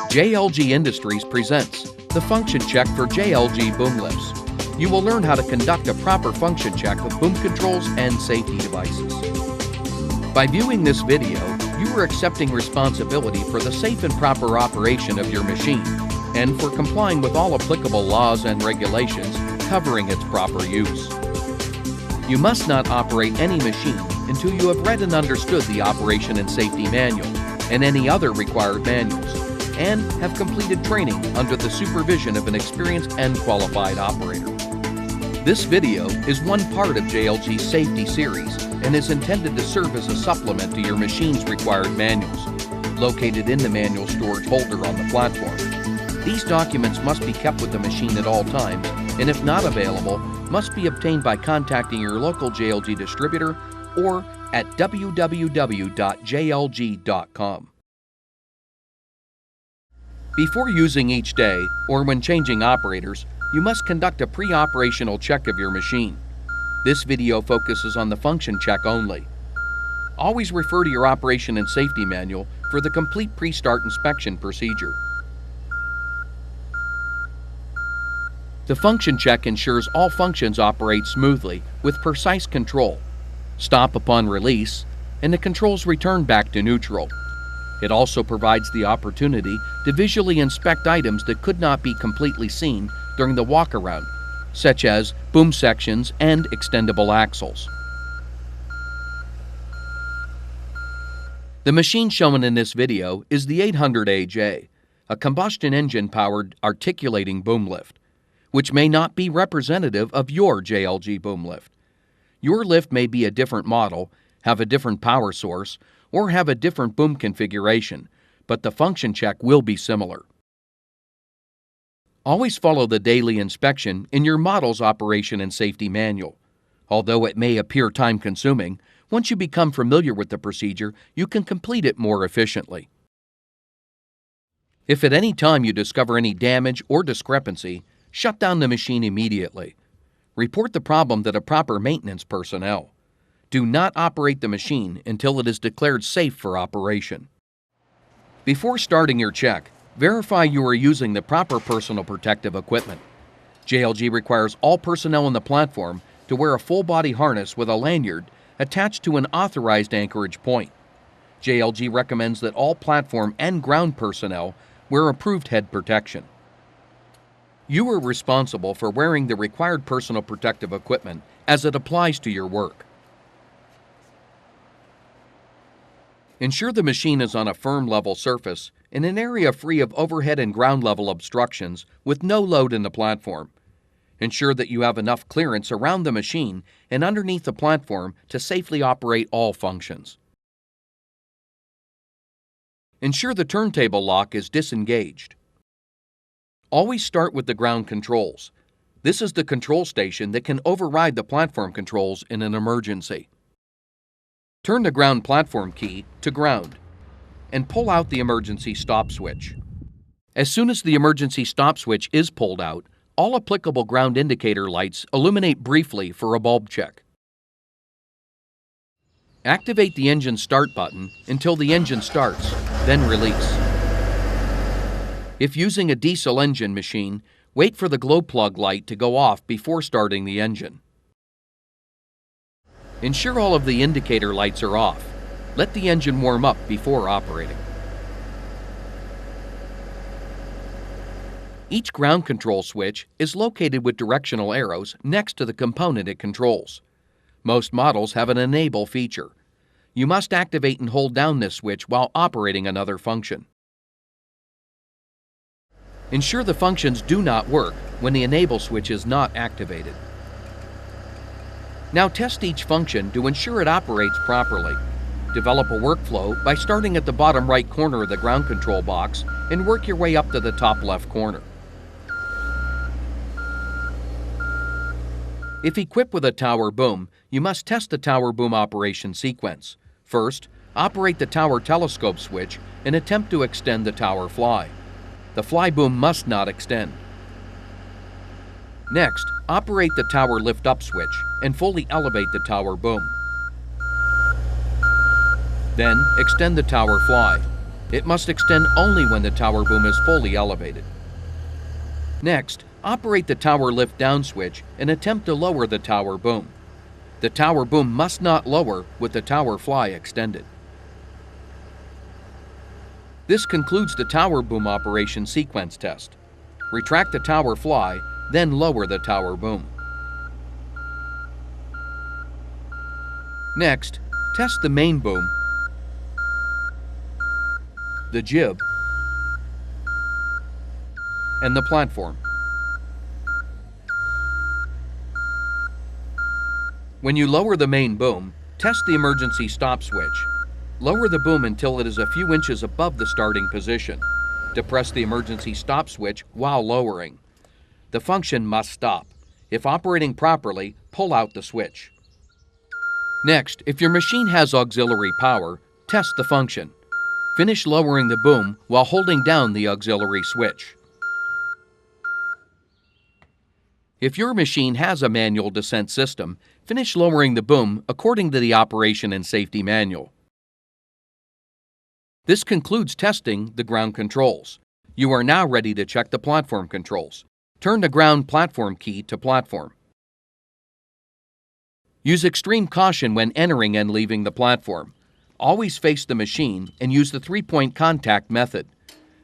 JLG Industries presents the function check for JLG boom lifts. You will learn how to conduct a proper function check of boom controls and safety devices. By viewing this video, you are accepting responsibility for the safe and proper operation of your machine and for complying with all applicable laws and regulations covering its proper use. You must not operate any machine until you have read and understood the operation and safety manual and any other required manuals, and have completed training under the supervision of an experienced and qualified operator. This video is one part of JLG's safety series and is intended to serve as a supplement to your machine's required manuals, located in the manual storage holder on the platform. These documents must be kept with the machine at all times, and if not available, must be obtained by contacting your local JLG distributor or at www.jlg.com. Before using each day, or when changing operators, you must conduct a pre-operational check of your machine. This video focuses on the function check only. Always refer to your operation and safety manual for the complete pre-start inspection procedure. The function check ensures all functions operate smoothly with precise control, stop upon release, and the controls return back to neutral. It also provides the opportunity to visually inspect items that could not be completely seen during the walk-around, such as boom sections and extendable axles. The machine shown in this video is the 800AJ, a combustion engine-powered articulating boom lift, which may not be representative of your JLG boom lift. Your lift may be a different model, have a different power source, or have a different boom configuration, but the function check will be similar. Always follow the daily inspection in your model's operation and safety manual. Although it may appear time-consuming, once you become familiar with the procedure, you can complete it more efficiently. If at any time you discover any damage or discrepancy, shut down the machine immediately. Report the problem to the proper maintenance personnel. Do not operate the machine until it is declared safe for operation. Before starting your check, verify you are using the proper personal protective equipment. JLG requires all personnel on the platform to wear a full-body harness with a lanyard attached to an authorized anchorage point. JLG recommends that all platform and ground personnel wear approved head protection. You are responsible for wearing the required personal protective equipment as it applies to your work. Ensure the machine is on a firm level surface in an area free of overhead and ground level obstructions with no load in the platform. Ensure that you have enough clearance around the machine and underneath the platform to safely operate all functions. Ensure the turntable lock is disengaged. Always start with the ground controls. This is the control station that can override the platform controls in an emergency. Turn the ground platform key to ground and pull out the emergency stop switch. As soon as the emergency stop switch is pulled out, all applicable ground indicator lights illuminate briefly for a bulb check. Activate the engine start button until the engine starts, then release. If using a diesel engine machine, wait for the glow plug light to go off before starting the engine. Ensure all of the indicator lights are off. Let the engine warm up before operating. Each ground control switch is located with directional arrows next to the component it controls. Most models have an enable feature. You must activate and hold down this switch while operating another function. Ensure the functions do not work when the enable switch is not activated. Now test each function to ensure it operates properly. Develop a workflow by starting at the bottom right corner of the ground control box and work your way up to the top left corner. If equipped with a tower boom, you must test the tower boom operation sequence. First, operate the tower telescope switch and attempt to extend the tower fly. The fly boom must not extend. Next, operate the tower lift-up switch and fully elevate the tower boom. Then, extend the tower fly. It must extend only when the tower boom is fully elevated. Next, operate the tower lift down switch and attempt to lower the tower boom. The tower boom must not lower with the tower fly extended. This concludes the tower boom operation sequence test. Retract the tower fly, then lower the tower boom. Next, test the main boom, the jib, and the platform. When you lower the main boom, test the emergency stop switch. Lower the boom until it is a few inches above the starting position. Depress the emergency stop switch while lowering. The function must stop. If operating properly, pull out the switch. Next, if your machine has auxiliary power, test the function. Finish lowering the boom while holding down the auxiliary switch. If your machine has a manual descent system, finish lowering the boom according to the operation and safety manual. This concludes testing the ground controls. You are now ready to check the platform controls. Turn the ground platform key to platform. Use extreme caution when entering and leaving the platform. Always face the machine and use the three-point contact method.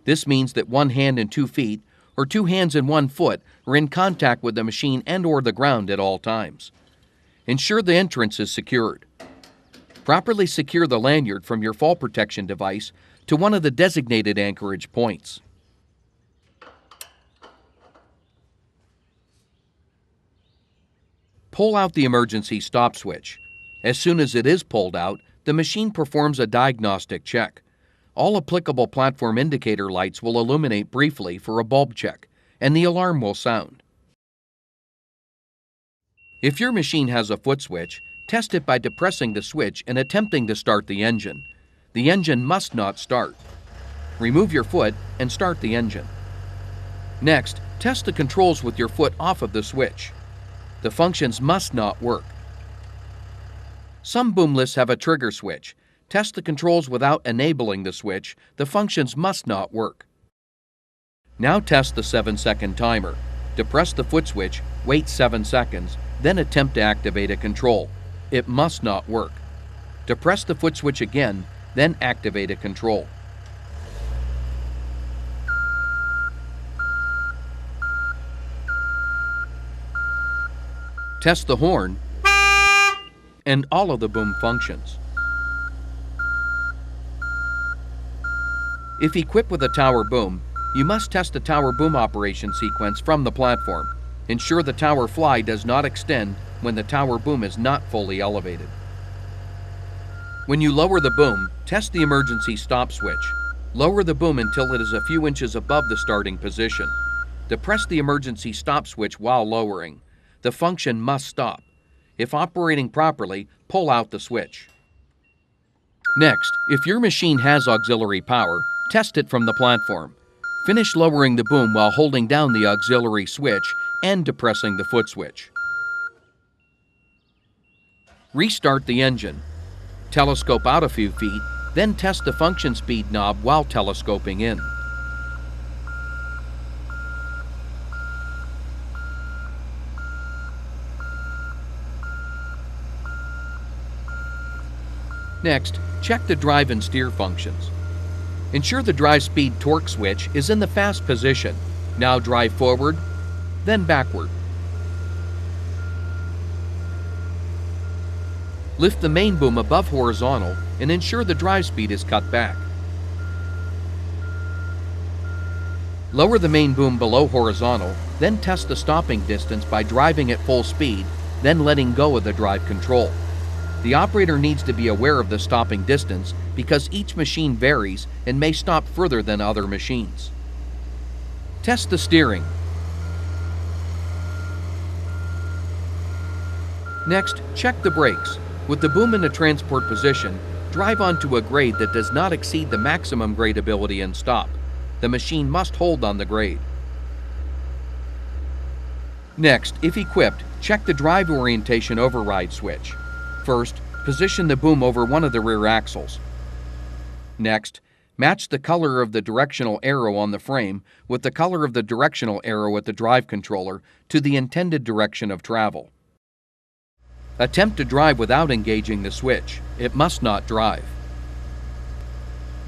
This means that 1 hand and 2 feet, or 2 hands and 1 foot, are in contact with the machine and/or the ground at all times. Ensure the entrance is secured. Properly secure the lanyard from your fall protection device to one of the designated anchorage points. Pull out the emergency stop switch. As soon as it is pulled out, the machine performs a diagnostic check. All applicable platform indicator lights will illuminate briefly for a bulb check, and the alarm will sound. If your machine has a foot switch, test it by depressing the switch and attempting to start the engine. The engine must not start. Remove your foot and start the engine. Next, test the controls with your foot off of the switch. The functions must not work. Some boom lifts have a trigger switch. Test the controls without enabling the switch. The functions must not work. Now test the 7-second timer. Depress the foot switch, wait 7 seconds, then attempt to activate a control. It must not work. Depress the foot switch again, then activate a control. Test the horn and all of the boom functions. If equipped with a tower boom, you must test the tower boom operation sequence from the platform. Ensure the tower fly does not extend when the tower boom is not fully elevated. When you lower the boom, test the emergency stop switch. Lower the boom until it is a few inches above the starting position. Depress the emergency stop switch while lowering. The function must stop. If operating properly, pull out the switch. Next, if your machine has auxiliary power, test it from the platform. Finish lowering the boom while holding down the auxiliary switch and depressing the foot switch. Restart the engine. Telescope out a few feet, then test the function speed knob while telescoping in. Next, check the drive and steer functions. Ensure the drive speed torque switch is in the fast position. Now drive forward, then backward. Lift the main boom above horizontal and ensure the drive speed is cut back. Lower the main boom below horizontal, then test the stopping distance by driving at full speed, then letting go of the drive control. The operator needs to be aware of the stopping distance because each machine varies and may stop further than other machines. Test the steering. Next, check the brakes. With the boom in the transport position, drive onto a grade that does not exceed the maximum gradeability and stop. The machine must hold on the grade. Next, if equipped, check the drive orientation override switch. First, position the boom over one of the rear axles. Next, Match the color of the directional arrow on the frame with the color of the directional arrow at the drive controller to the intended direction of travel. Attempt to drive without engaging the switch. It must not drive.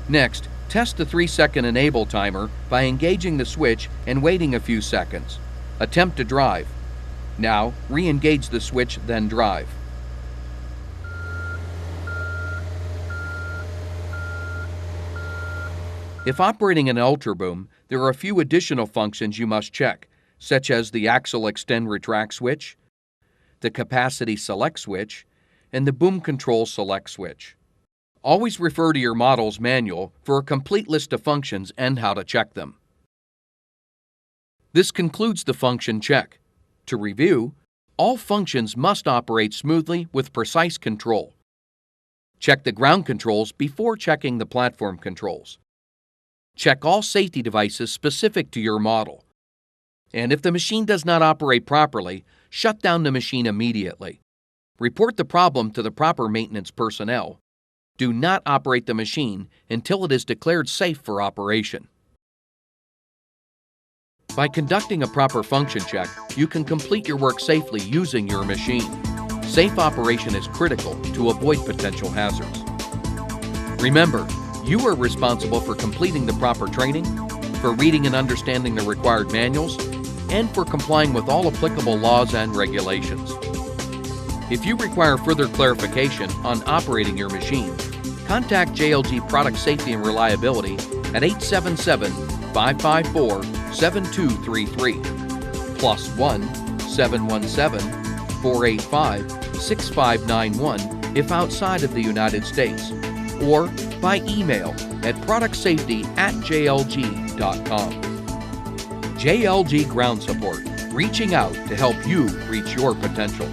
Next, test the 3-second enable timer by engaging the switch and waiting a few seconds. Attempt to drive. Now, re-engage the switch, then drive. If operating an ultraboom, there are a few additional functions you must check, such as the axle extend retract switch, the capacity select switch, and the boom control select switch. Always refer to your model's manual for a complete list of functions and how to check them. This concludes the function check. To review, all functions must operate smoothly with precise control. Check the ground controls before checking the platform controls. Check all safety devices specific to your model. And if the machine does not operate properly, shut down the machine immediately. Report the problem to the proper maintenance personnel. Do not operate the machine until it is declared safe for operation. By conducting a proper function check, you can complete your work safely using your machine. Safe operation is critical to avoid potential hazards. Remember, you are responsible for completing the proper training, for reading and understanding the required manuals, and for complying with all applicable laws and regulations. If you require further clarification on operating your machine, contact JLG Product Safety and Reliability at 877-554-7233, +1 717-485-6591 if outside of the United States, or by email at productsafety@jlg.com. JLG Ground Support, reaching out to help you reach your potential.